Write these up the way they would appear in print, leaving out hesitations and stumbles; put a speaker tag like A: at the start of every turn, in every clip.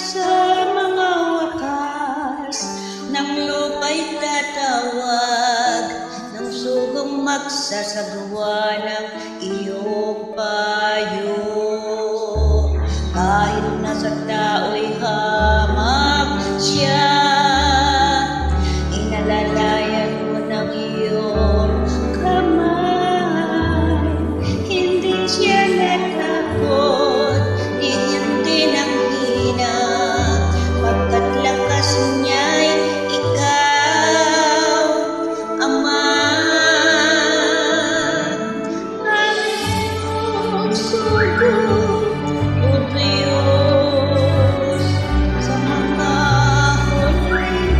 A: Sa mga wakas ng lupa'y tatawag, ng sugong magsasagawa ng iyong payo. Kahit nasa tao'y hamak siya, inalalayan mo ng iyong kamay. Hindi siya natakot, di hindi nang hina, pagkat lakas niya'y ikaw, Ama. Ang iyong sugo, O Diyos, sa mga huling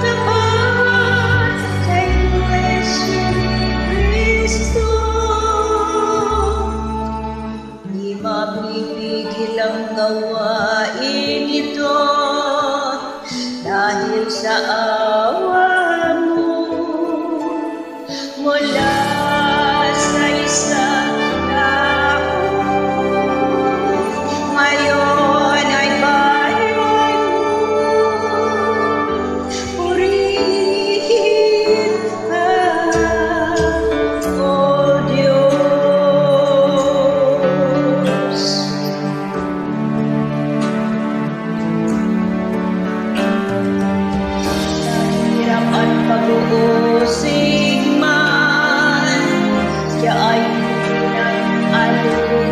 A: nananapat sa Iglesia ni Cristo. Di mapipigil ang gawain ito dahil sa awa mo. Mula sa isang tao, ngayon ay bayan mo. Purihin ka, O Diyos. Sa hirap at pag-uusig man, siya ay pinag-alok.